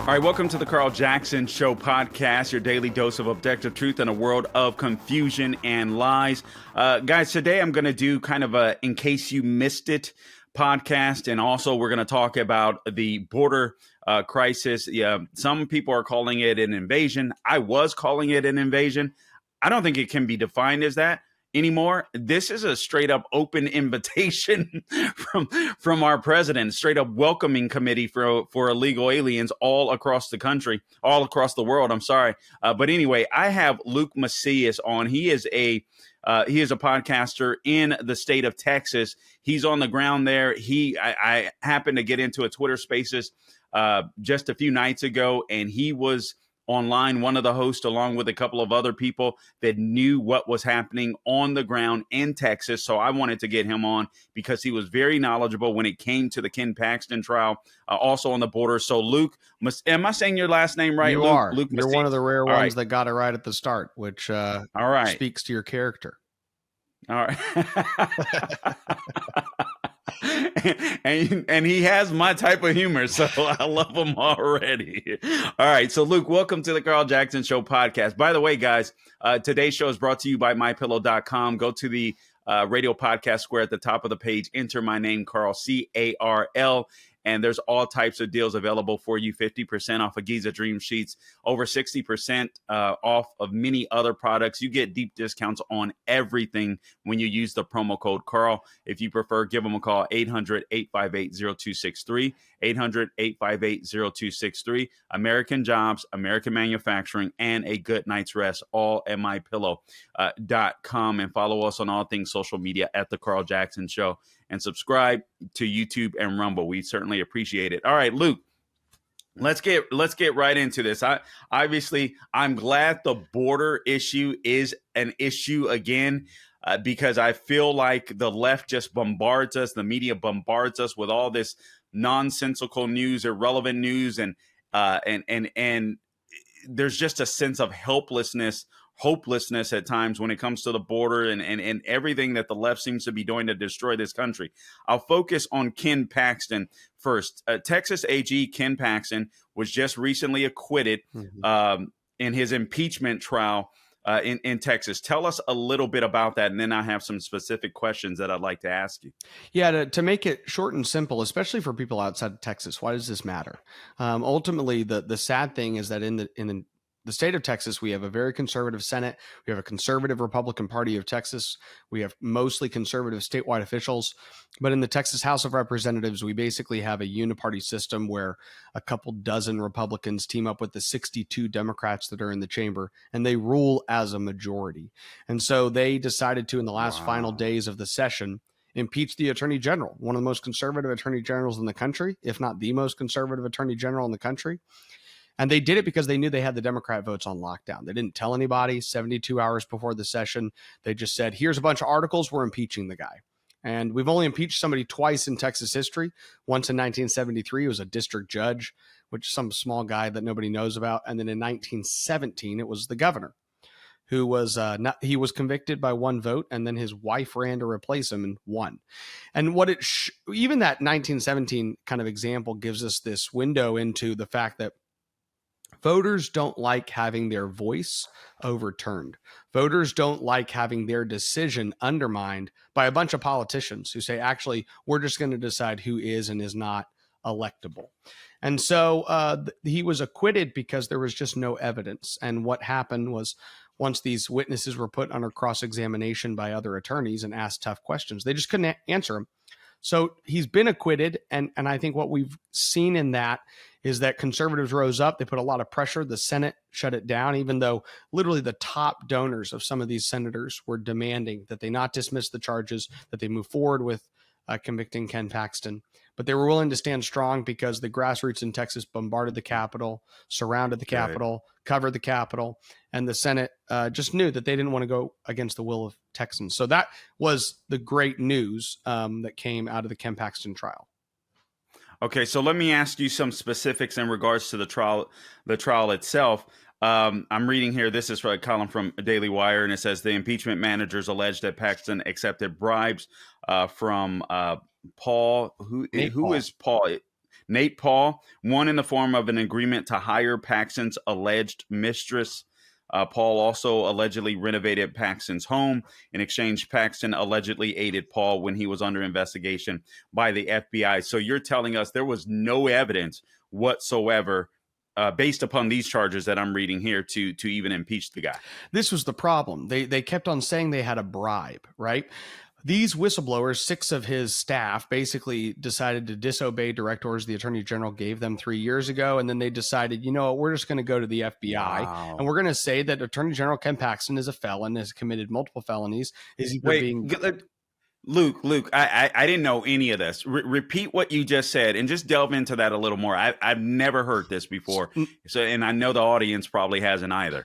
All right, welcome to the Carl Jackson Show podcast, your daily dose of objective truth in a world of confusion and lies. Guys, today I'm going to do kind of a in case you missed it podcast, and also we're going to talk about the border crisis. Yeah, some people are calling it an invasion. I was calling it an invasion. I don't think it can be defined as that anymore. This is a straight up open invitation from our president, straight up welcoming committee for illegal aliens all across the country, all across the world. I'm sorry. But anyway, I have Luke Macias on. He is a podcaster in the state of Texas. He's on the ground there. I happened to get into a Twitter Spaces just a few nights ago, and he was online, one of the hosts, along with a couple of other people that knew what was happening on the ground in Texas. So I wanted to get him on because he was very knowledgeable when it came to the Ken Paxton trial, also on the border. So Luke, am I saying your last name right? You Luke, are. Luke You're one of the rare all ones right that got it right at the start, which all right speaks to your character. All right. And he has my type of humor, so I love him already. All right, so Luke, welcome to the Carl Jackson Show podcast. By the way, guys, today's show is brought to you by mypillow.com. Go to the radio podcast square at the top of the page, enter my name, Carl, C-A-R-L, and there's all types of deals available for you. 50% off of Giza Dream Sheets, over 60% off of many other products. You get deep discounts on everything when you use the promo code Carl. If you prefer, give them a call, 800-858-0263, 800-858-0263. American jobs, American manufacturing, and a good night's rest, all at mypillow.com. And follow us on all things social media at The Carl Jackson Show. And subscribe to YouTube and Rumble. We certainly appreciate it. All right, Luke, let's get right into this. I'm glad the border issue is an issue again, because I feel like the left just bombards us, the media bombards us with all this nonsensical news, irrelevant news, and there's just a sense of hopelessness at times when it comes to the border and everything that the left seems to be doing to destroy this country. I'll focus on Ken Paxton first. Texas AG Ken Paxton was just recently acquitted in his impeachment trial in Texas. Tell us a little bit about that, and then I have some specific questions that I'd like to ask you. Yeah, to make it short and simple, especially for people outside of Texas, why does this matter? Ultimately, the sad thing is that in the state of Texas, we have a very conservative Senate. We have a conservative Republican Party of Texas. We have mostly conservative statewide officials. But in the Texas House of Representatives, we basically have a uniparty system where a couple dozen Republicans team up with the 62 Democrats that are in the chamber, and they rule as a majority. And so they decided to, in the last final days of the session, impeach the Attorney General, one of the most conservative Attorney Generals in the country, if not the most conservative Attorney General in the country. And they did it because they knew they had the Democrat votes on lockdown. They didn't tell anybody 72 hours before the session. They just said, here's a bunch of articles. We're impeaching the guy. And we've only impeached somebody twice in Texas history. Once in 1973, it was a district judge, which is some small guy that nobody knows about. And then in 1917, it was the governor who was he was convicted by one vote, and then his wife ran to replace him and won. And what even that 1917 kind of example gives us this window into the fact that voters don't like having their voice overturned. Voters don't like having their decision undermined by a bunch of politicians who say, actually, we're just going to decide who is and is not electable. And so he was acquitted because there was just no evidence. And what happened was, once these witnesses were put under cross-examination by other attorneys and asked tough questions, they just couldn't answer them. So he's been acquitted, and I think what we've seen in that is that conservatives rose up. They put a lot of pressure. The Senate shut it down, even though literally the top donors of some of these senators were demanding that they not dismiss the charges, that they move forward with convicting Ken Paxton. But they were willing to stand strong because the grassroots in Texas bombarded the Capitol, surrounded the Capitol, covered the Capitol, and the Senate just knew that they didn't want to go against the will of Texans. So that was the great news that came out of the Ken Paxton trial. Okay, so let me ask you some specifics in regards to the trial itself. I'm reading here, this is from a column from Daily Wire, and it says the impeachment managers alleged that Paxton accepted bribes from Paul, who is Paul? Nate Paul, one in the form of an agreement to hire Paxton's alleged mistress. Paul also allegedly renovated Paxton's home. In exchange, Paxton allegedly aided Paul when he was under investigation by the FBI. So you're telling us there was no evidence whatsoever based upon these charges that I'm reading here to even impeach the guy. This was the problem. They kept on saying they had a bribe, right? These whistleblowers, 6 of his staff, basically decided to disobey direct orders the Attorney General gave them 3 years ago. And then they decided, you know what, we're just going to go to the FBI. Wow. And we're going to say that Attorney General Ken Paxton is a felon, has committed multiple felonies. Luke, I didn't know any of this. Repeat what you just said and just delve into that a little more. I've never heard this before. And I know the audience probably hasn't either.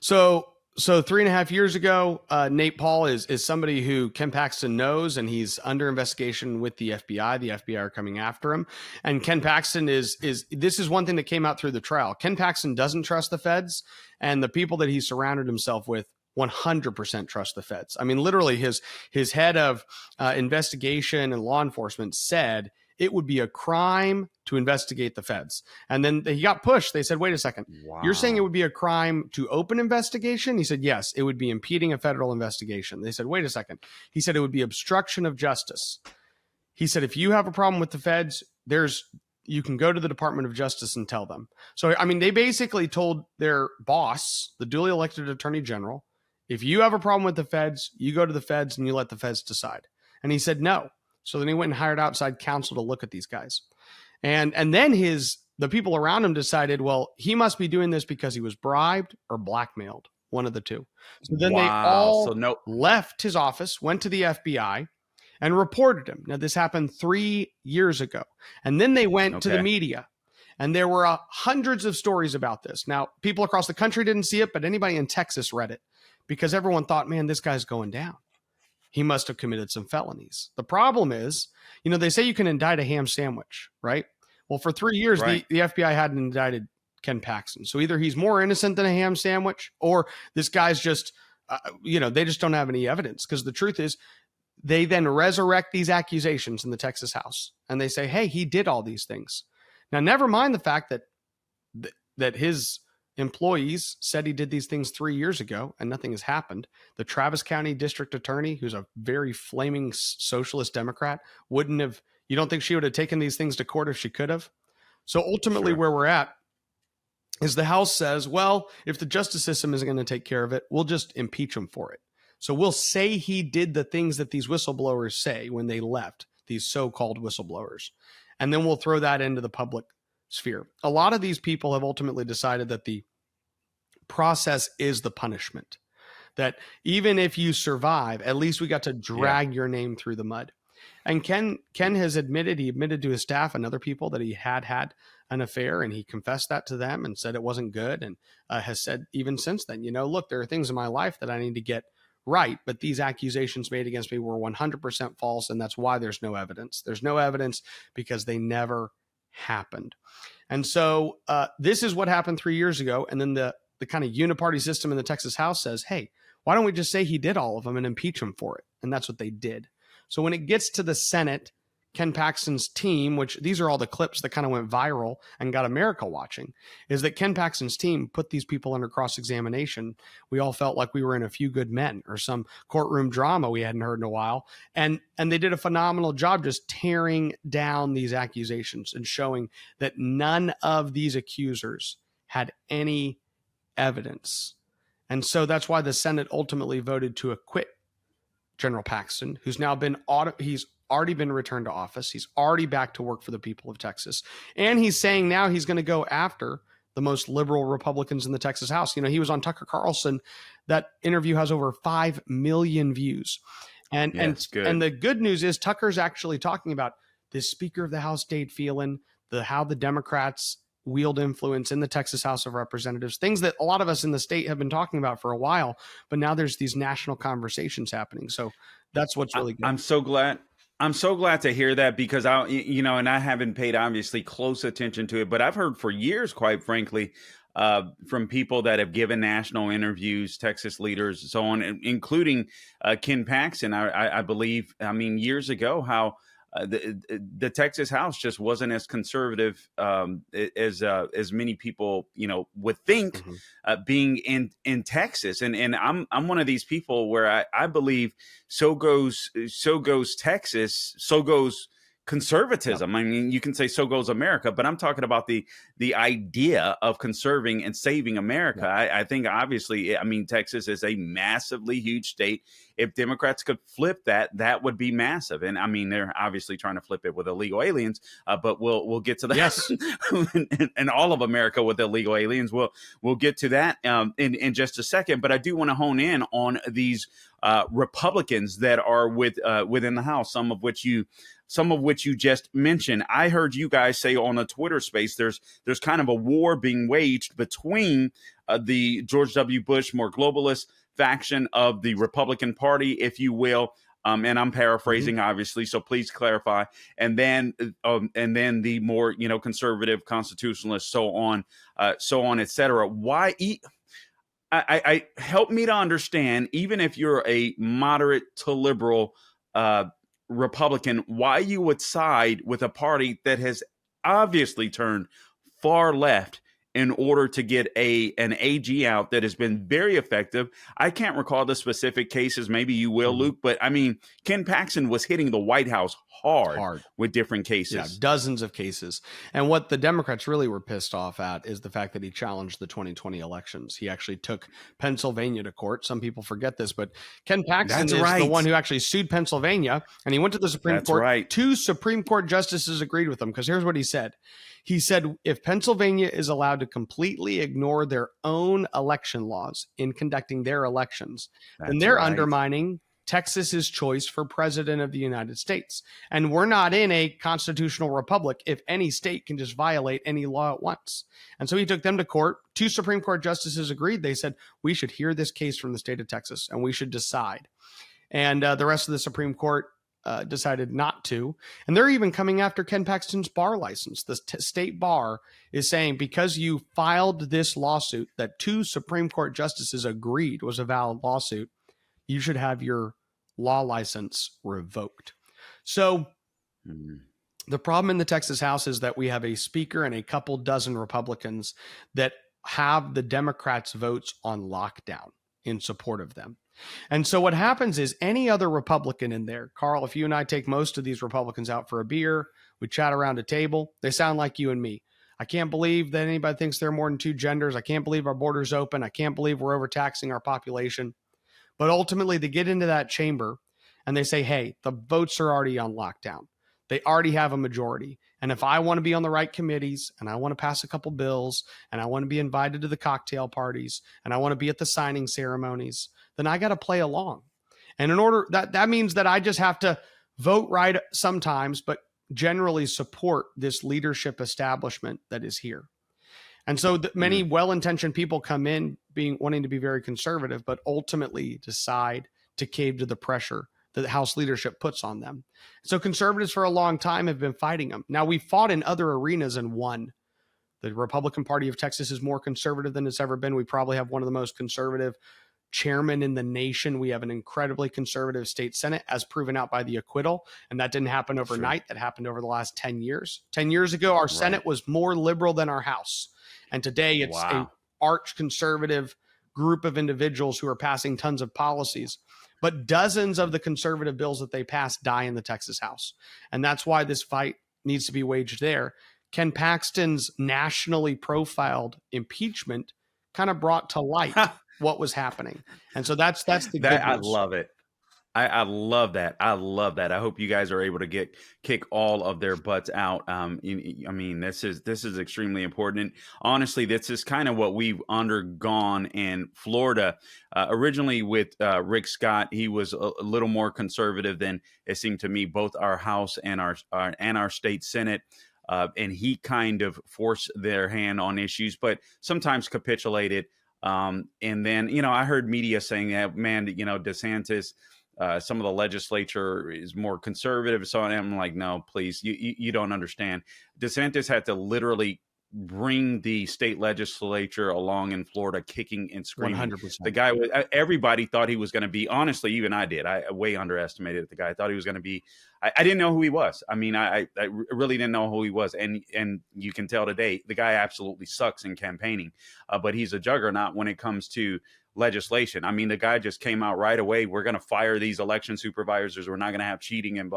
So 3.5 years ago, Nate Paul is somebody who Ken Paxton knows, and he's under investigation with the FBI. The FBI are coming after him. And Ken Paxton this is one thing that came out through the trial. Ken Paxton doesn't trust the feds, and the people that he surrounded himself with 100% trust the feds. I mean, literally his head of investigation and law enforcement said it would be a crime to investigate the feds. And then he got pushed. They said, wait a second, wow. You're saying it would be a crime to open investigation? He said, yes, it would be impeding a federal investigation. They said, wait a second. He said it would be obstruction of justice. He said, if you have a problem with the feds, you can go to the Department of Justice and tell them. So, I mean, they basically told their boss, the duly elected Attorney General, if you have a problem with the feds, you go to the feds and you let the feds decide. And he said no. So then he went and hired outside counsel to look at these guys. And then the people around him decided, well, he must be doing this because he was bribed or blackmailed, one of the two. So then they all left his office, went to the FBI, and reported him. Now, this happened 3 years ago. And then they went to the media. And there were hundreds of stories about this. Now, people across the country didn't see it, but anybody in Texas read it because everyone thought, man, this guy's going down. He must have committed some felonies. The problem is, they say you can indict a ham sandwich, right? Well, for 3 years, right, the FBI hadn't indicted Ken Paxton. So either he's more innocent than a ham sandwich, or this guy's just, they just don't have any evidence. Because the truth is, they then resurrect these accusations in the Texas House. And they say, hey, he did all these things. Now, never mind the fact that his employees said he did these things 3 years ago and nothing has happened. The Travis County District Attorney, who's a very flaming socialist Democrat, you don't think she would have taken these things to court if she could have? So ultimately where we're at is the House says, well, if the justice system isn't going to take care of it, we'll just impeach him for it. So we'll say he did the things that these whistleblowers say when they left, these so-called whistleblowers. And then we'll throw that into the public sphere. A lot of these people have ultimately decided that the process is the punishment, that even if you survive, at least we got to drag your name through the mud. And Ken has admitted to his staff and other people that he had an affair, and he confessed that to them and said it wasn't good, and has said even since then, look, there are things in my life that I need to get right, but these accusations made against me were 100% false, and that's why there's no evidence. There's no evidence because they never happened. And so this is what happened 3 years ago, and then the kind of uniparty system in the Texas House says, hey, why don't we just say he did all of them and impeach him for it? And that's what they did. So when it gets to the Senate, Ken Paxton's team, which these are all the clips that kind of went viral and got America watching, is that Ken Paxton's team put these people under cross-examination. We all felt like we were in A Few Good Men or some courtroom drama we hadn't heard in a while. And they did a phenomenal job just tearing down these accusations and showing that none of these accusers had any evidence. And so that's why the Senate ultimately voted to acquit General Paxton, who's now he's already been returned to office. He's already back to work for the people of Texas. And he's saying now he's going to go after the most liberal Republicans in the Texas House. He was on Tucker Carlson. That interview has over 5 million views. And the good news is Tucker's actually talking about this Speaker of the House, Dade Phelan, how the Democrats wield influence in the Texas House of Representatives, things that a lot of us in the state have been talking about for a while, but now there's these national conversations happening. So that's what's really good. I'm so glad to hear that, because and I haven't paid obviously close attention to it, but I've heard for years, quite frankly, from people that have given national interviews, Texas leaders, so on, including Ken Paxton, I believe, years ago, how the Texas House just wasn't as conservative as many people would think, Mhm. being in Texas. And I'm one of these people where I believe so goes Texas, so goes Yep. conservatism. I mean, you can say so goes America, but I'm talking about the idea of conserving and saving America. Yep. I think obviously, I mean, Texas is a massively huge state. If Democrats could flip that, that would be massive. And I mean, they're obviously trying to flip it with illegal aliens, but we'll get to that. Yes. and all of America with illegal aliens. We'll get to that in just a second. But I do want to hone in on these Republicans that are within the House, some of which you just mentioned. I heard you guys say on a Twitter space there's kind of a war being waged between the George W. Bush, more globalist faction of the Republican Party, if you will. And I'm paraphrasing, obviously, so please clarify. And then the more conservative constitutionalists, so on, et cetera. Why? I help me to understand, even if you're a moderate to liberal Republican, why you would side with a party that has obviously turned far left in order to get an AG out that has been very effective. I can't recall the specific cases. Maybe you will, Luke, but I mean, Ken Paxton was hitting the White House hard with different cases. Yeah, dozens of cases. And what the Democrats really were pissed off at is the fact that he challenged the 2020 elections. He actually took Pennsylvania to court. Some people forget this, but Ken Paxton is the one who actually sued Pennsylvania, and he went to the Supreme Court. Right. 2 Supreme Court justices agreed with him, because here's what he said. He said, if Pennsylvania is allowed to completely ignore their own election laws in conducting their elections, then they're undermining Texas's choice for president of the United States. And we're not in a constitutional republic if any state can just violate any law at once. And so he took them to court. 2 Supreme Court justices agreed. They said, we should hear this case from the state of Texas and we should decide. And the rest of the Supreme Court decided not to. And they're even coming after Ken Paxton's bar license. The state bar is saying, because you filed this lawsuit that 2 Supreme Court justices agreed was a valid lawsuit, you should have your law license revoked. So the problem in the Texas House is that we have a speaker and a couple dozen Republicans that have the Democrats' votes on lockdown in support of them. And so what happens is any other Republican in there, Carl, if you and I take most of these Republicans out for a beer, we chat around a table, they sound like you and me. I can't believe that anybody thinks there are more than 2 genders. I can't believe our border's open. I can't believe we're overtaxing our population. But ultimately, they get into that chamber and they say, hey, the votes are already on lockdown. They already have a majority. And if I want to be on the right committees and I want to pass a couple bills and I want to be invited to the cocktail parties and I want to be at the signing ceremonies, then I got to play along. And in order that means that I just have to vote right sometimes, but generally support this leadership establishment that is here. And so many well-intentioned people come in wanting to be very conservative, but ultimately decide to cave to the pressure that the House leadership puts on them. So conservatives for a long time have been fighting them. Now, we fought in other arenas and won. The Republican Party of Texas is more conservative than it's ever been. We probably have one of the most conservative chairmen in the nation. We have an incredibly conservative state Senate, as proven out by the acquittal. And that didn't happen overnight. Sure. That happened over the last 10 years. 10 years ago, our Senate was more liberal than our House. And today it's an arch conservative group of individuals who are passing tons of policies. But dozens of the conservative bills that they pass die in the Texas House. And that's why this fight needs to be waged there. Ken Paxton's nationally profiled impeachment kind of brought to light what was happening. And so that's the good news. I love it. I love that. I love that. I hope you guys are able to kick all of their butts out. I mean, this is extremely important. And honestly, this is kind of what we've undergone in Florida. Originally with Rick Scott, he was a little more conservative than it seemed to me, both our House and our state Senate. And he kind of forced their hand on issues, but sometimes capitulated. And then, I heard media saying that, man, DeSantis, some of the legislature is more conservative. So I'm like, no, please, you don't understand. DeSantis had to literally bring the state legislature along in Florida kicking and screaming. 100%. The guy was, everybody thought he was going to be, honestly, even I did. I way underestimated the guy. I thought he was going to be, I didn't know who he was. I mean, I really didn't know who he was. And you can tell today, the guy absolutely sucks in campaigning, but he's a juggernaut when it comes to legislation. I mean, the guy just came out right away. We're going to fire these election supervisors. We're not going to have cheating. And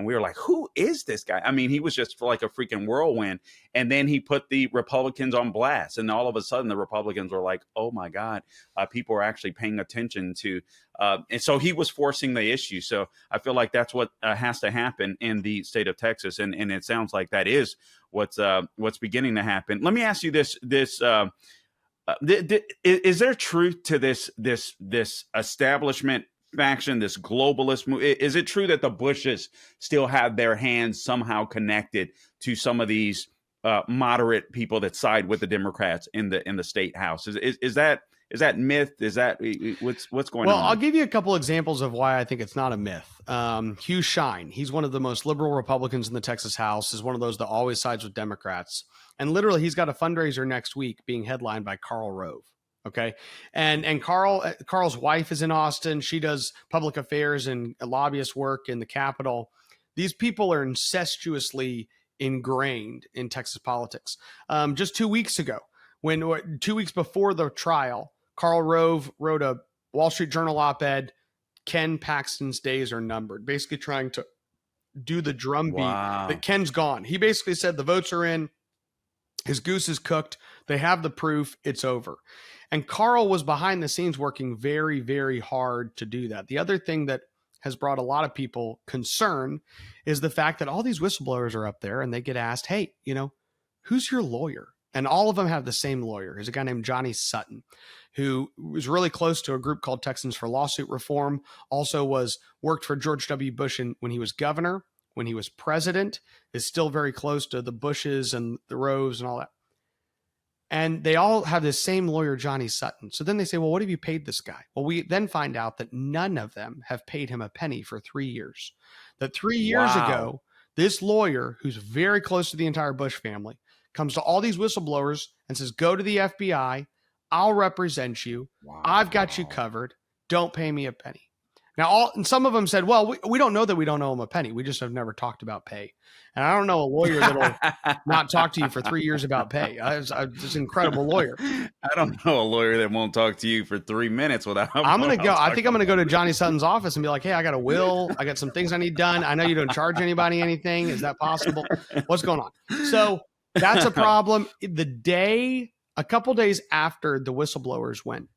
we were like, who is this guy? I mean, he was just like a freaking whirlwind. And then he put the Republicans on blast. And all of a sudden, the Republicans were like, oh, my God, people are actually paying attention to. And so he was forcing the issue. So I feel like that's what has to happen in the state of Texas. And it sounds like that is what's beginning to happen. Let me ask you this. Is there truth to this establishment faction, this globalist move? Is it true that the Bushes still have their hands somehow connected to some of these moderate people that side with the Democrats in the state house? Is that myth? Is that what's going on? Well, I'll give you a couple examples of why I think it's not a myth. Hugh Shine, he's one of the most liberal Republicans in the Texas House, is one of those that always sides with Democrats. And literally, he's got a fundraiser next week being headlined by Karl Rove. Okay. And Carl's wife is in Austin. She does public affairs and lobbyist work in the Capitol. These people are incestuously ingrained in Texas politics. Just 2 weeks ago, 2 weeks before the trial, Karl Rove wrote a Wall Street Journal op-ed, Ken Paxton's days are numbered, basically trying to do the drumbeat that Ken's gone. He basically said the votes are in. His goose is cooked. They have the proof. It's over. And Karl was behind the scenes working very, very hard to do that. The other thing that has brought a lot of people concern is the fact that all these whistleblowers are up there and they get asked, hey, who's your lawyer? And all of them have the same lawyer. There's a guy named Johnny Sutton, who was really close to a group called Texans for Lawsuit Reform, also worked for George W. Bush when he was governor, when he was president, is still very close to the Bushes and the Roves and all that. And they all have this same lawyer, Johnny Sutton. So then they say, well, what have you paid this guy? Well, we then find out that none of them have paid him a penny for 3 years. That 3 years ago, this lawyer, who's very close to the entire Bush family, comes to all these whistleblowers and says, go to the FBI. I'll represent you. I've got you covered. Don't pay me a penny. Now, and some of them said, well, we don't know that we don't owe him a penny. We just have never talked about pay. And I don't know a lawyer that'll not talk to you for 3 years about pay. It's an incredible lawyer. I don't know a lawyer that won't talk to you for 3 minutes without. I'm going to go. I think I'm going to go to Johnny Sutton's office and be like, hey, I got a will. I got some things I need done. I know you don't charge anybody anything. Is that possible? What's going on? So that's a problem. A couple days after the whistleblowers went,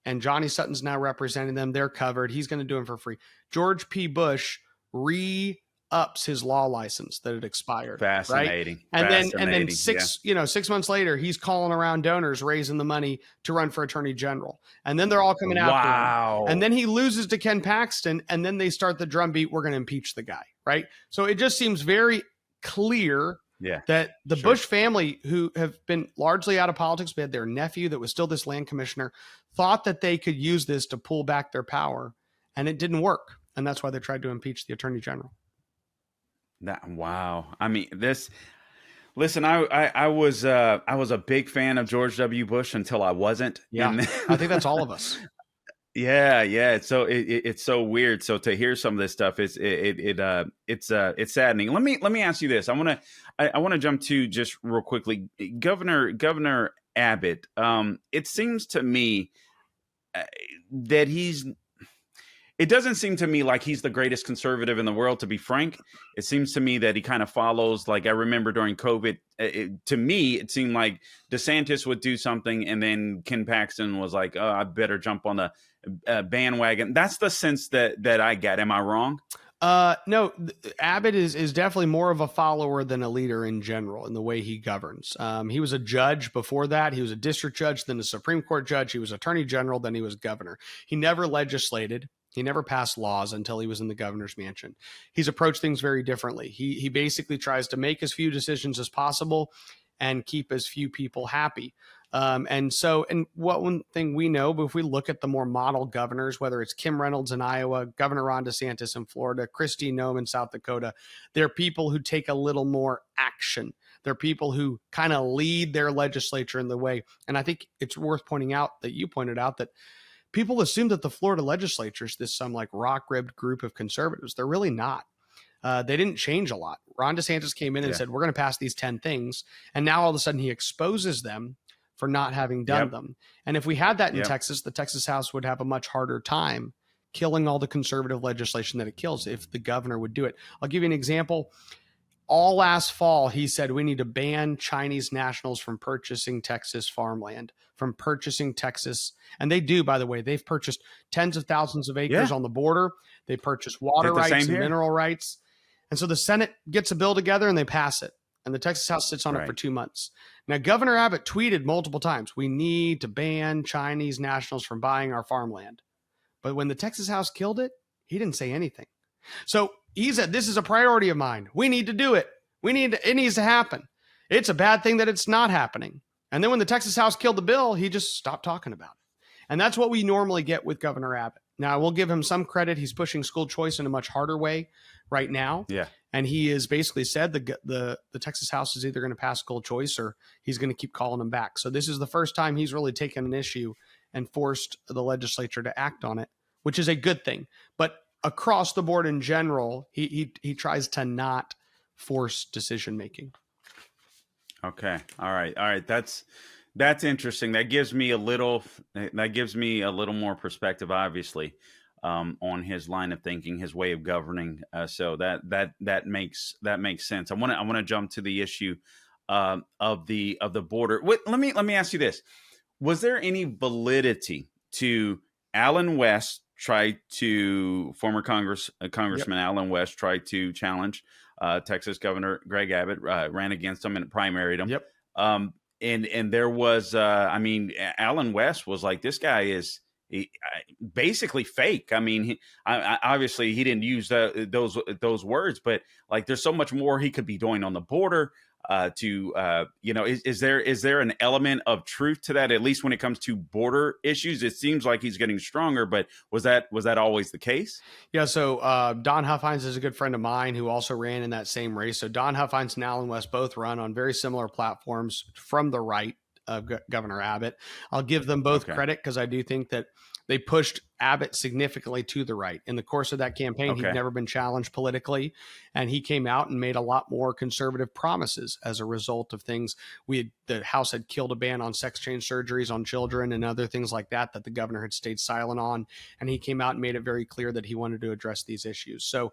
and Johnny Sutton's now representing them, they're covered. He's going to do them for free. George P. Bush re-ups his law license that had expired. Fascinating. Right? And then 6 months later, he's calling around donors, raising the money to run for attorney general. And then they're all coming after him. And then he loses to Ken Paxton, and then they start the drumbeat. We're going to impeach the guy, right? So it just seems very clear that the Bush family, who have been largely out of politics, but had their nephew that was still this land commissioner, thought that they could use this to pull back their power, and it didn't work. And that's why they tried to impeach the attorney general. Wow. I mean, listen, I was a big fan of George W. Bush until I wasn't. Yeah. I think that's all of us. Yeah. It's so weird. So to hear some of this stuff, it's saddening. Let me ask you this. I want to jump to just real quickly, Governor Abbott. It seems to me that it doesn't seem to me like he's the greatest conservative in the world, to be frank. It seems to me that he kind of follows, like I remember during COVID, to me, it seemed like DeSantis would do something and then Ken Paxton was like, oh, I better jump on the bandwagon. That's the sense that I get. Am I wrong? No, Abbott is definitely more of a follower than a leader in general in the way he governs. He was a judge before that. He was a district judge, then a Supreme Court judge. He was attorney general, then he was governor. He never legislated. He never passed laws until he was in the governor's mansion. He's approached things very differently. He basically tries to make as few decisions as possible and keep as few people happy. And one thing we know, but if we look at the more model governors, whether it's Kim Reynolds in Iowa, Governor Ron DeSantis in Florida, Kristi Noem in South Dakota, they're people who take a little more action. They're people who kind of lead their legislature in the way. And I think it's worth pointing out that you pointed out that people assume that the Florida legislature is some like rock-ribbed group of conservatives. They're really not. They didn't change a lot. Ron DeSantis came in and said, we're going to pass these 10 things. And now all of a sudden he exposes them for not having done them. And if we had that in Texas, the Texas House would have a much harder time killing all the conservative legislation that it kills if the governor would do it. I'll give you an example. All last fall, he said we need to ban Chinese nationals from purchasing Texas farmland, from purchasing Texas. And they do, by the way. They've purchased tens of thousands of acres on the border. They purchase water rights and mineral rights. And so the Senate gets a bill together and they pass it. And the Texas House sits on it for 2 months. Now, Governor Abbott tweeted multiple times, we need to ban Chinese nationals from buying our farmland. But when the Texas House killed it, he didn't say anything. So he said, this is a priority of mine. We need to do it. It needs to happen. It's a bad thing that it's not happening. And then when the Texas House killed the bill, he just stopped talking about it. And that's what we normally get with Governor Abbott. Now, I will give him some credit. He's pushing school choice in a much harder way right now. Yeah. And he has basically said the Texas House is either going to pass school choice or he's going to keep calling them back. So this is the first time he's really taken an issue and forced the legislature to act on it, which is a good thing. But across the board in general, he tries to not force decision making. Okay. All right. That's interesting. That gives me a little more perspective, obviously, on his line of thinking, his way of governing. So that makes sense. I want to jump to the issue of the border. Let me ask you this: was there any validity to former Congressman Alan West tried to challenge Texas Governor Greg Abbott, ran against him and primaried him. Yep. And there was, Alan West was like, this guy is basically fake. I mean, obviously he didn't use those words, but like, there's so much more he could be doing on the border. Is there an element of truth to that? At least when it comes to border issues, it seems like he's getting stronger. But was that always the case? Yeah. So Don Huffines is a good friend of mine who also ran in that same race. So Don Huffines and Alan West both run on very similar platforms from the right of Governor Abbott. I'll give them both credit because I do think that they pushed Abbott significantly to the right. In the course of that campaign, he'd never been challenged politically, and he came out and made a lot more conservative promises as a result of things. The House had killed a ban on sex change surgeries on children and other things like that the governor had stayed silent on, and he came out and made it very clear that he wanted to address these issues. So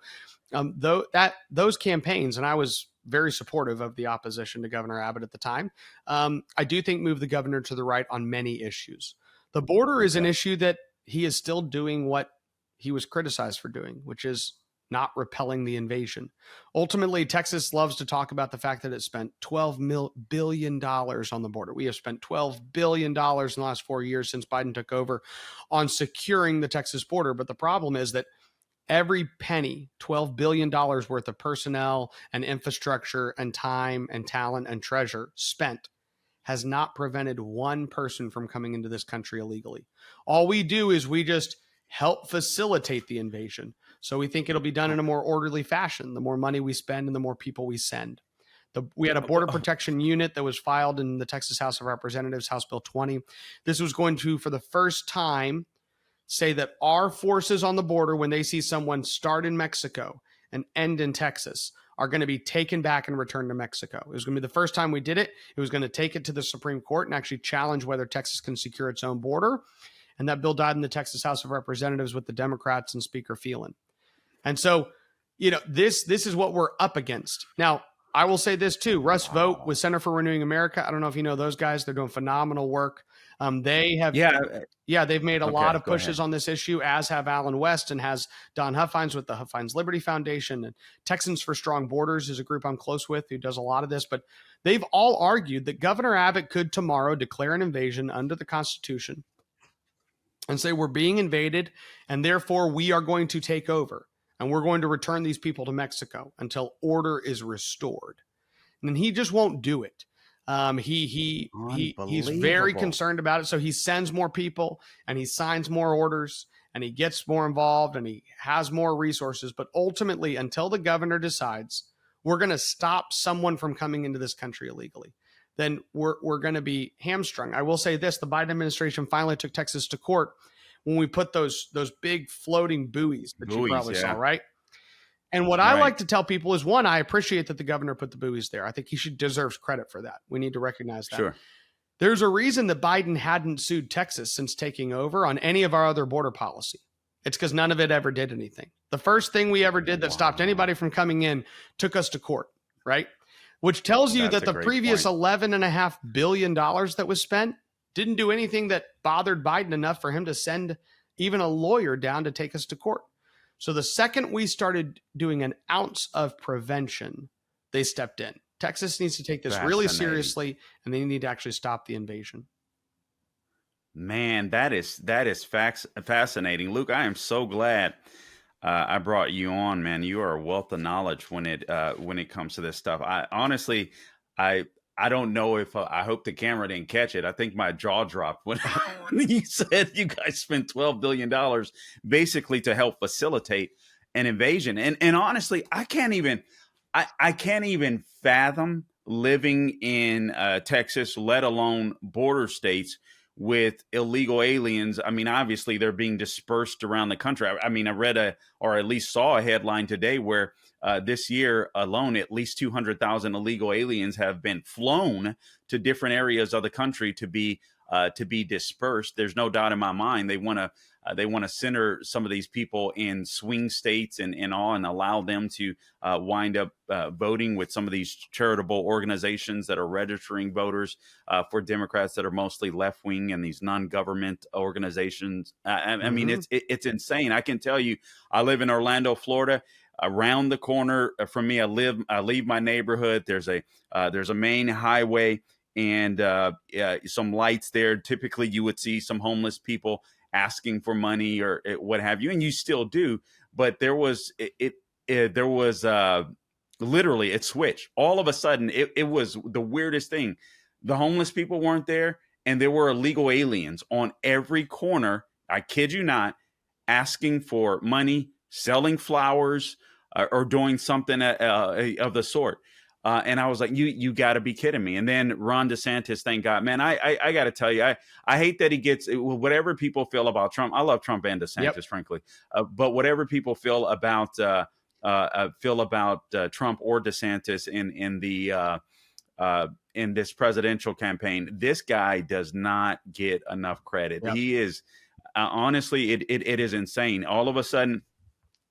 those campaigns, and I was very supportive of the opposition to Governor Abbott at the time, I do think moved the governor to the right on many issues. The border is an issue that he is still doing what he was criticized for doing, which is not repelling the invasion. Ultimately, Texas loves to talk about the fact that it spent $12 billion on the border. We have spent $12 billion in the last 4 years since Biden took over on securing the Texas border. But the problem is that every penny, $12 billion worth of personnel and infrastructure and time and talent and treasure spent has not prevented one person from coming into this country illegally. All we do is we just help facilitate the invasion. So we think it'll be done in a more orderly fashion. The more money we spend and the more people we send. We had a border protection unit that was filed in the Texas House of Representatives, House Bill 20. This was going to, for the first time, say that our forces on the border, when they see someone start in Mexico and end in Texas, are going to be taken back and returned to Mexico. It was going to be the first time we did it. It was going to take it to the Supreme Court and actually challenge whether Texas can secure its own border. And that bill died in the Texas House of Representatives with the Democrats and Speaker Phelan. And so, this is what we're up against. Now, I will say this too. Russ Vogt with Center for Renewing America. I don't know if you know those guys. They're doing phenomenal work. They've made a lot of pushes on this issue, as have Alan West and has Don Huffines with the Huffines Liberty Foundation. And Texans for Strong Borders is a group I'm close with who does a lot of this. But they've all argued that Governor Abbott could tomorrow declare an invasion under the Constitution and say we're being invaded and therefore we are going to take over and we're going to return these people to Mexico until order is restored. And he just won't do it. He's very concerned about it. So he sends more people and he signs more orders and he gets more involved and he has more resources. But ultimately, until the governor decides we're going to stop someone from coming into this country illegally, then we're going to be hamstrung. I will say this: the Biden administration finally took Texas to court when we put those big floating buoys that you probably saw, right? And what I like to tell people is, one, I appreciate that the governor put the buoys there. I think he deserves credit for that. We need to recognize that. Sure. There's a reason that Biden hadn't sued Texas since taking over on any of our other border policy. It's because none of it ever did anything. The first thing we ever did that stopped anybody from coming in took us to court, right? Which tells you that the previous $11.5 billion that was spent didn't do anything that bothered Biden enough for him to send even a lawyer down to take us to court. So the second we started doing an ounce of prevention, they stepped in. Texas needs to take this really seriously, and they need to actually stop the invasion. Man, that is fascinating, Luke. I am so glad I brought you on, man. You are a wealth of knowledge when it comes to this stuff. I don't know if I hope the camera didn't catch it. I think my jaw dropped when you said you guys spent $12 billion basically to help facilitate an invasion. And honestly, I can't even fathom living in Texas, let alone border states, with illegal aliens. I mean, obviously they're being dispersed around the country. I mean, I read or at least saw a headline today where this year alone, at least 200,000 illegal aliens have been flown to different areas of the country to be dispersed. There's no doubt in my mind they want to center some of these people in swing states and allow them to wind up voting with some of these charitable organizations that are registering voters for Democrats that are mostly left wing, and these non-government organizations. I mean, it's insane. I can tell you, I live in Orlando, Florida. Around the corner from me, I leave my neighborhood. There's a main highway and some lights there. Typically, you would see some homeless people asking for money or what have you, and you still do. But there was literally it switched. All of a sudden, it was the weirdest thing. The homeless people weren't there, and there were illegal aliens on every corner. I kid you not, asking for money, selling flowers, or doing something of the sort. And I was like, you got to be kidding me. And then Ron DeSantis, thank God, man, I got to tell you, I hate that he gets whatever people feel about Trump. I love Trump and DeSantis, frankly. But whatever people feel about Trump or DeSantis in this presidential campaign, this guy does not get enough credit. Yep. He is honestly, it is insane. All of a sudden,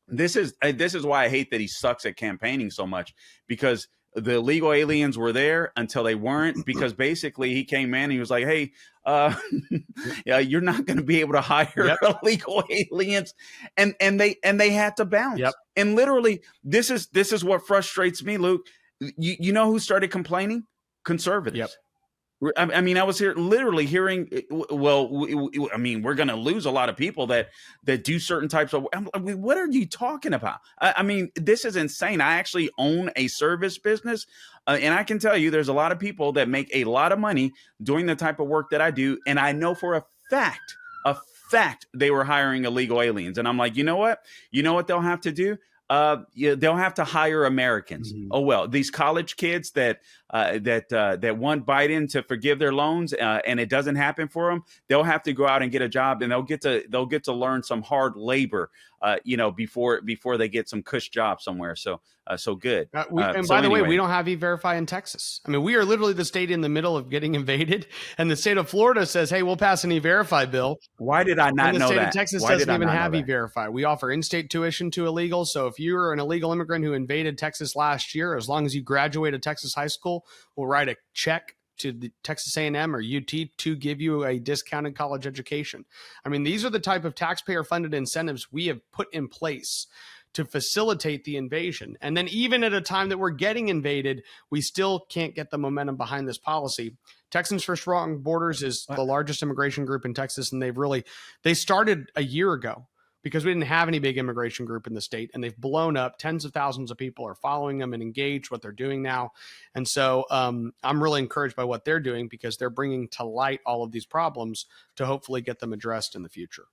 this is why I hate that he sucks at campaigning so much, because the illegal aliens were there until they weren't, because basically he came in and he was like, hey, yeah, you're not going to be able to hire illegal aliens. And they had to bounce. Yep. And literally, this is what frustrates me, Luke. You know who started complaining? Conservatives. Yep. I mean, I was literally hearing, well, I mean, we're going to lose a lot of people that do certain types of, I mean, what are you talking about? I mean, this is insane. I actually own a service business, and I can tell you there's a lot of people that make a lot of money doing the type of work that I do. And I know for a fact, they were hiring illegal aliens. And I'm like, you know what they'll have to do? They'll have to hire Americans. Mm-hmm. Oh, well, these college kids that want Biden to forgive their loans and it doesn't happen for them, they'll have to go out and get a job, and they'll get to learn some hard labor, before they get some cush job somewhere. So good. And by the way, we don't have E-Verify in Texas. I mean, we are literally the state in the middle of getting invaded, and the state of Florida says, hey, we'll pass an E-Verify bill. Why did I not know that? And the state of Texas doesn't even have E-Verify. We offer in-state tuition to illegals. So if you're an illegal immigrant who invaded Texas last year, as long as you graduate a Texas high school, we'll write a check to the Texas A&M or UT to give you a discounted college education. I mean, these are the type of taxpayer-funded incentives we have put in place to facilitate the invasion. And then even at a time that we're getting invaded, we still can't get the momentum behind this policy. Texans for Strong Borders is the largest immigration group in Texas, and they started a year ago. because we didn't have any big immigration group in the state, and they've blown up. Tens of thousands of people are following them and engaged what they're doing now. And so I'm really encouraged by what they're doing, because they're bringing to light all of these problems to hopefully get them addressed in the future.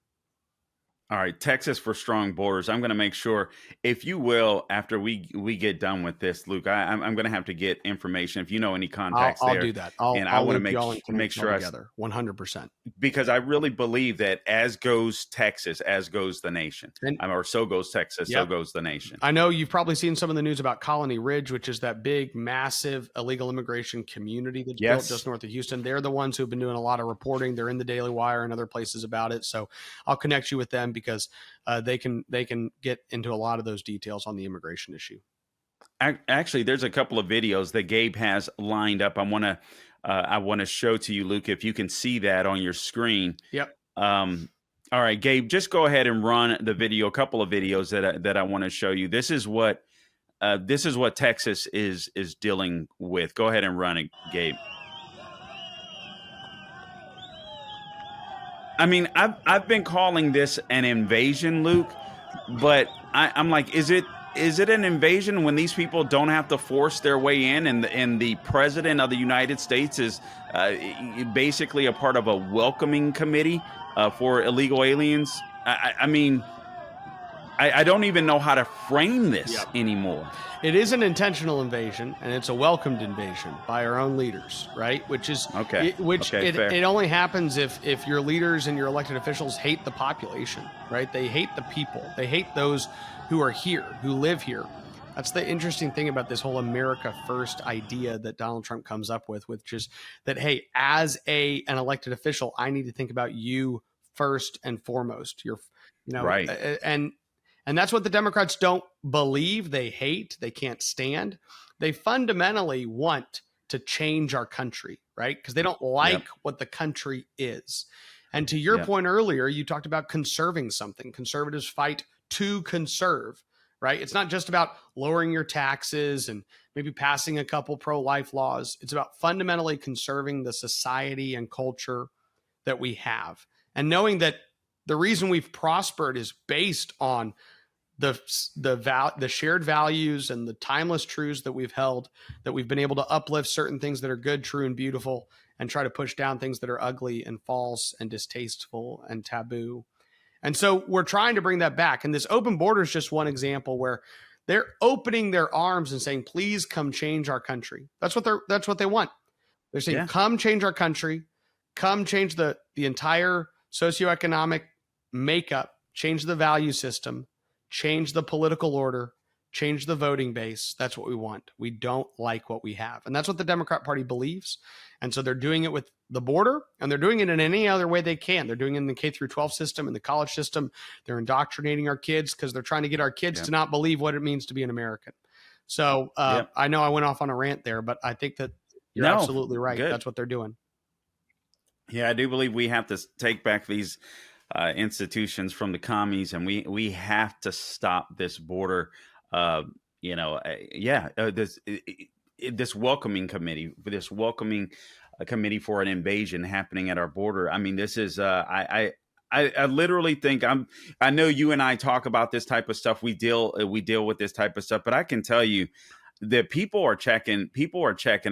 All right, Texas for strong borders. I'm going to make sure, if you will, after we get done with this, Luke, I'm going to have to get information if you know any contacts I'll there. do that. And I want to make sure together 100%, because I really believe that as goes Texas, as goes the nation, or so goes Texas, so goes the nation. I know you've probably seen some of the news about Colony Ridge, which is that big, massive illegal immigration community that's built just north of Houston. They're the ones who've been doing a lot of reporting. They're in the Daily Wire and other places about it. So I'll connect you with them, because they can get into a lot of those details on the immigration issue. Actually, there's a couple of videos that Gabe has lined up. I want to show to you, Luke, if you can see that on your screen. Yep. All right, Gabe, just go ahead and run the video. A couple of videos that I want to show you. This is what Texas is dealing with. Go ahead and run it, Gabe. I mean, I've been calling this an invasion, Luke, but I'm like, is it an invasion when these people don't have to force their way in, and the president of the United States is basically a part of a welcoming committee for illegal aliens? I mean, I don't even know how to frame this anymore. It is an intentional invasion, and it's a welcomed invasion by our own leaders, right? Which is it only happens if your leaders and your elected officials hate the population, right? They hate the people. They hate those who are here, who live here. That's the interesting thing about this whole America First idea that Donald Trump comes up with, which is that, hey, as an elected official, I need to think about you first and foremost. Right. And that's what the Democrats don't believe. They hate, they can't stand. They fundamentally want to change our country, right? Because they don't like what the country is. And to your point earlier, you talked about conserving something. Conservatives fight to conserve, right? It's not just about lowering your taxes and maybe passing a couple pro-life laws. It's about fundamentally conserving the society and culture that we have. And knowing that the reason we've prospered is based on the shared values and the timeless truths that we've held, that we've been able to uplift certain things that are good, true, and beautiful, and try to push down things that are ugly and false and distasteful and taboo. And so we're trying to bring that back. And this open border is just one example where they're opening their arms and saying, please come change our country. That's what they want. They're saying, come change our country, come change the entire socioeconomic makeup, change the value system, change the political order, change the voting base. That's what we want. We don't like what we have. And that's what the Democrat Party believes. And so they're doing it with the border, and they're doing it in any other way they can. They're doing it in the K through 12 system, in the college system. They're indoctrinating our kids because they're trying to get our kids to not believe what it means to be an American. So I know I went off on a rant there, but I think that you're absolutely right. Good. That's what they're doing. Yeah, I do believe we have to take back these institutions from the commies, and we have to stop this border. This welcoming committee, committee for an invasion happening at our border. I mean, this is I literally think I know you and I talk about this type of stuff. We deal with this type of stuff, but I can tell you that people are checking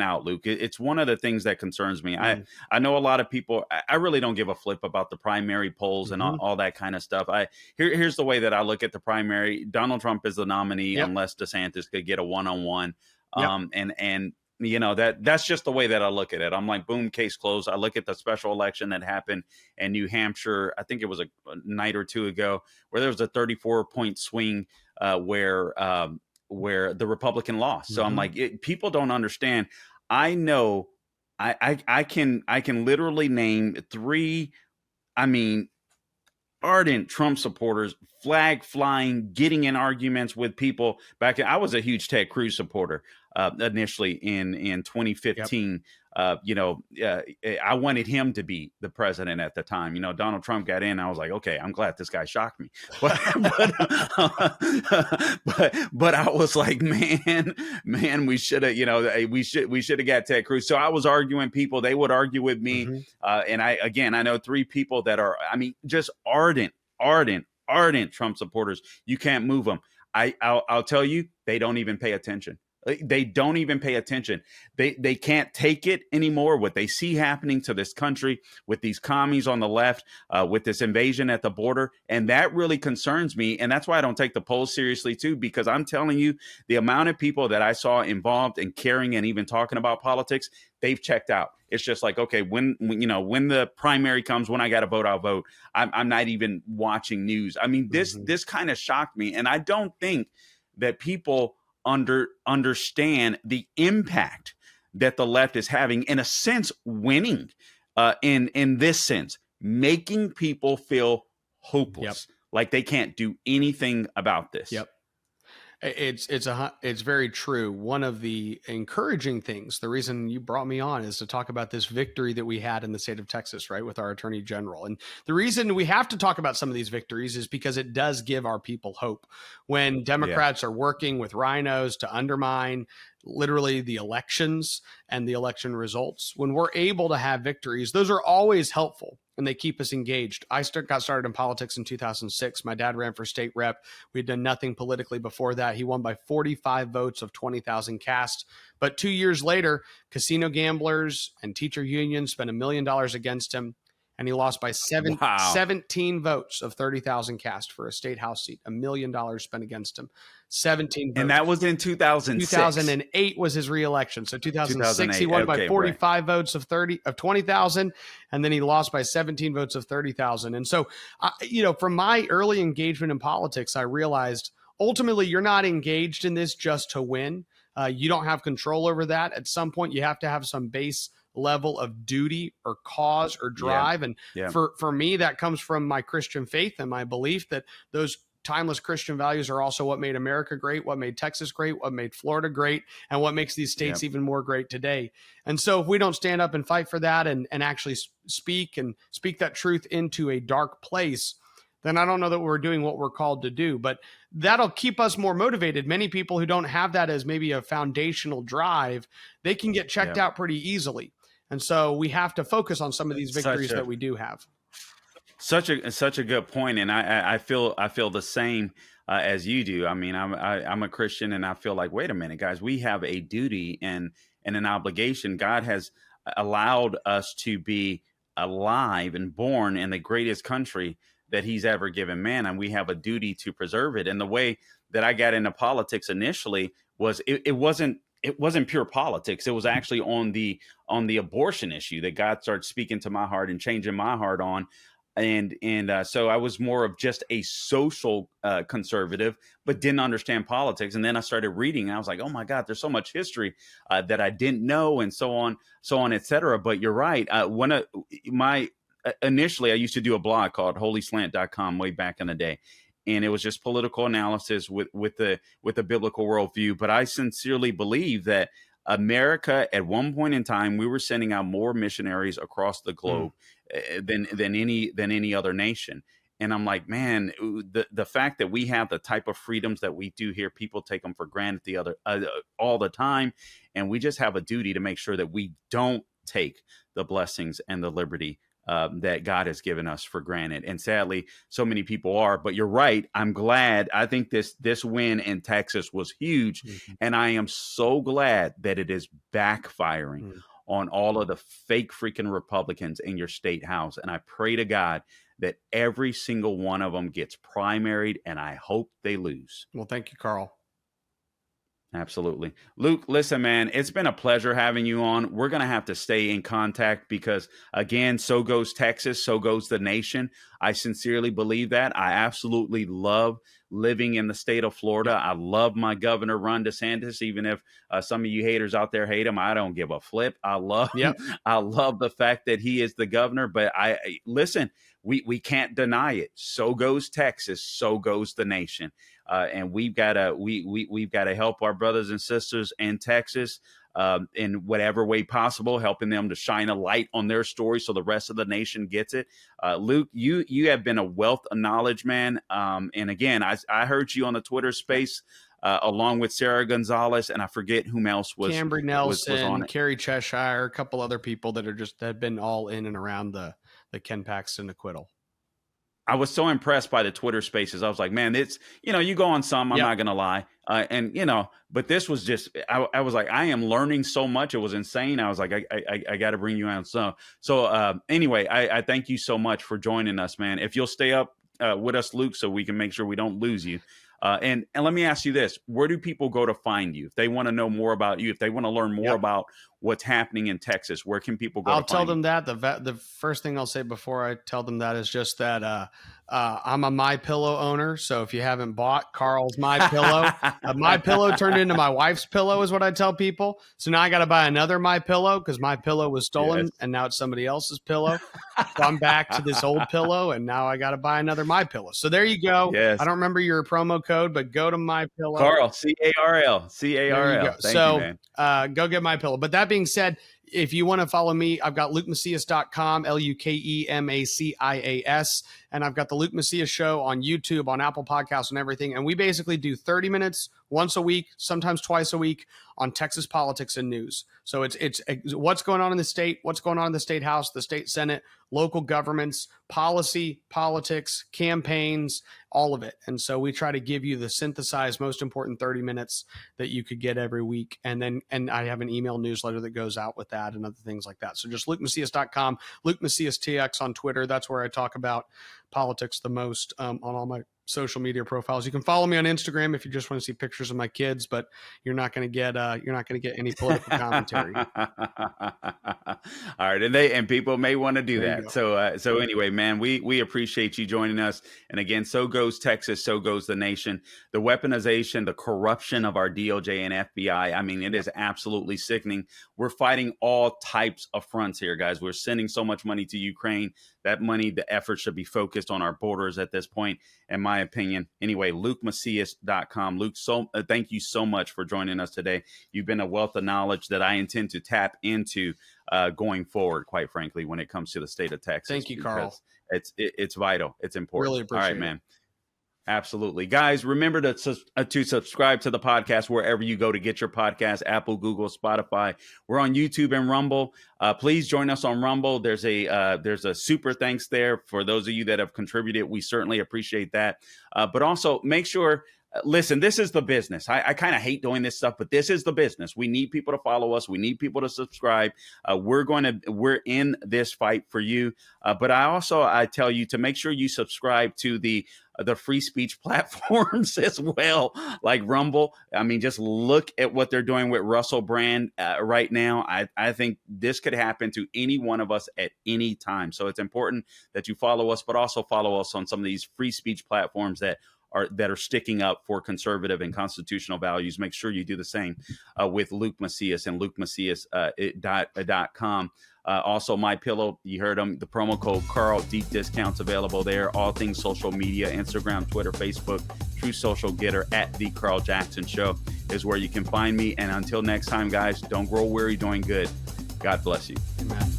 out, Luke. It's one of the things that concerns me. I know a lot of people, I really don't give a flip about the primary polls and all that kind of stuff. Here's the way that I look at the primary. Donald Trump is the nominee unless DeSantis could get a one-on-one. And you know, that's just the way that I look at it. I'm like, boom, case closed. I look at the special election that happened in New Hampshire. I think it was a night or two ago, where there was a 34-point swing where the Republican lost. So I'm like, people don't understand. I know I can literally name 3, ardent Trump supporters, flag flying, getting in arguments with people back. I was a huge Ted Cruz supporter initially in 2015. I wanted him to be the president at the time. You know, Donald Trump got in. I was like, okay, I'm glad this guy shocked me. But I was like, man, we should have, we should have got Ted Cruz. So I was arguing people. They would argue with me. And I know 3 people that are, just ardent ardent Trump supporters. You can't move them. I'll tell you, they don't even pay attention. They don't even pay attention. They can't take it anymore. What they see happening to this country with these commies on the left, with this invasion at the border, and that really concerns me. And that's why I don't take the polls seriously too, because I'm telling you, the amount of people that I saw involved in caring and even talking about politics, they've checked out. It's just like, okay, when the primary comes, when I got to vote, I'll vote. I'm not even watching news. I mean, this kind of shocked me, and I don't think that people understand the impact that the left is having, in a sense, winning, in this sense, making people feel hopeless, like they can't do anything about this. It's very true. One of the encouraging things, the reason you brought me on, is to talk about this victory that we had in the state of Texas, right, with our attorney general. And the reason we have to talk about some of these victories is because it does give our people hope. When Democrats are working with RINOs to undermine literally the elections and the election results, when we're able to have victories, those are always helpful. And they keep us engaged. I got started in politics in 2006. My dad ran for state rep. We'd done nothing politically before that. He won by 45 votes of 20,000 cast. But 2 years later, casino gamblers and teacher unions spent $1 million against him. And he lost by 17 votes of 30,000 cast for a state house seat. $1 million spent against him. 17 votes. And that was in 2006. 2008 was his reelection. So 2006, he won by 45 votes of 20,000. And then he lost by 17 votes of 30,000. And so, from my early engagement in politics, I realized ultimately you're not engaged in this just to win. You don't have control over that. At some point, you have to have some base level of duty or cause or drive. And for me, that comes from my Christian faith and my belief that those timeless Christian values are also what made America great, what made Texas great, what made Florida great, and what makes these states even more great today. And so if we don't stand up and fight for that and actually speak that truth into a dark place, then I don't know that we're doing what we're called to do. But that'll keep us more motivated. Many people who don't have that as maybe a foundational drive, they can get checked out pretty easily. And so we have to focus on some of these victories that we do have. Such a good point, and I feel the same as you do. I mean, I'm a Christian, and I feel like, wait a minute, guys, we have a duty and an obligation. God has allowed us to be alive and born in the greatest country that He's ever given man, and we have a duty to preserve it. And the way that I got into politics initially was it wasn't pure politics. It was actually on the abortion issue that God started speaking to my heart and changing my heart on. And so I was more of just a social conservative, but didn't understand politics. And then I started reading, and I was like, oh my God, there's so much history that I didn't know, and so on, et cetera. But you're right. Initially, I used to do a blog called holyslant.com way back in the day. And it was just political analysis with the biblical worldview. But I sincerely believe that America, at one point in time, we were sending out more missionaries across the globe than any other nation. And I'm like, man, the fact that we have the type of freedoms that we do here, people take them for granted all the time. And we just have a duty to make sure that we don't take the blessings and the liberty that God has given us for granted. And sadly, so many people are. But you're right. I'm glad. I think this win in Texas was huge. And I am so glad that it is backfiring on all of the fake freaking Republicans in your state house. And I pray to God that every single one of them gets primaried, and I hope they lose. Well, thank you, Carl. Absolutely. Luke, listen, man, it's been a pleasure having you on. We're going to have to stay in contact because, again, so goes Texas, so goes the nation. I sincerely believe that. I absolutely love living in the state of Florida. I love my governor, Ron DeSantis, even if some of you haters out there hate him. I don't give a flip. I love the fact that he is the governor. But listen, we can't deny it. So goes Texas. So goes the nation. And we've got to help our brothers and sisters in Texas in whatever way possible, helping them to shine a light on their story so the rest of the nation gets it. Luke, you have been a wealth of knowledge, man. And again, I heard you on the Twitter space along with Sarah Gonzalez, and I forget whom else was Cambry Nelson, was on it. Carrie Cheshire, a couple other people that have been all in and around the Ken Paxton acquittal. I was so impressed by the Twitter Spaces. I was like, man, it's, you go on some, I'm not gonna lie, but this was just, I was like, I am learning so much. It was insane. I was like, I got to bring you on. So anyway, I thank you so much for joining us, man. If you'll stay up with us, Luke, so we can make sure we don't lose you. And let me ask you this: where do people go to find you if they want to know more about you? If they want to learn more about what's happening in Texas, where can people go? I'll tell them that the first thing I'll say before I tell them that is just that I'm a MyPillow owner. So if you haven't bought Carl's MyPillow, MyPillow turned into my wife's pillow is what I tell people. So now I got to buy another MyPillow because my pillow was stolen and now it's somebody else's pillow. So I'm back to this old pillow and now I got to buy another MyPillow. So there you go. Yes. I don't remember your promo code, but go to MyPillow. Carl, CARL. So you, man. Go get MyPillow. But that being said, if you want to follow me, I've got LukeMacias.com, LukeMacias, and I've got the Luke Macias Show on YouTube, on Apple Podcasts, and everything. And we basically do 30 minutes once a week, sometimes twice a week, on Texas politics and news. So it's what's going on in the state, what's going on in the state house, the state senate, local governments, policy, politics, campaigns, all of it. And so we try to give you the synthesized, most important 30 minutes that you could get every week. And I have an email newsletter that goes out with that and other things like that. So just LukeMacias.com, Luke Macias TX on Twitter. That's where I talk about politics the most on all my social media profiles. You can follow me on Instagram if you just want to see pictures of my kids, but you're not going to get any political commentary. All right, and people may want to do that. So anyway, man, we appreciate you joining us. And again, so goes Texas, so goes the nation. The weaponization, the corruption of our DOJ and FBI. I mean, it is absolutely sickening. We're fighting all types of fronts here, guys. We're sending so much money to Ukraine. That money, the effort should be focused on our borders at this point, in my opinion. Anyway, LukeMacias.com. Luke, thank you so much for joining us today. You've been a wealth of knowledge that I intend to tap into going forward, quite frankly, when it comes to the state of Texas. Thank you, Carl. It's vital. It's important. Really appreciate it. All right, man. Absolutely. Guys, remember to subscribe to the podcast wherever you go to get your podcast, Apple, Google, Spotify. We're on YouTube and Rumble. Please join us on Rumble. There's a super thanks there for those of you that have contributed. We certainly appreciate that. But also make sure, listen, this is the business. I kind of hate doing this stuff, but this is the business. We need people to follow us. We need people to subscribe. We're in this fight for you. But I tell you to make sure you subscribe to the free speech platforms as well, like Rumble. I mean, just look at what they're doing with Russell Brand right now. I think this could happen to any one of us at any time. So it's important that you follow us, but also follow us on some of these free speech platforms that are sticking up for conservative and constitutional values. Make sure you do the same with Luke Macias and LukeMacias.com. Also, MyPillow, you heard them. The promo code Carl, deep discounts available there. All things social media, Instagram, Twitter, Facebook, True Social Getter at The Carl Jackson Show is where you can find me. And until next time, guys, don't grow weary doing good. God bless you. Amen.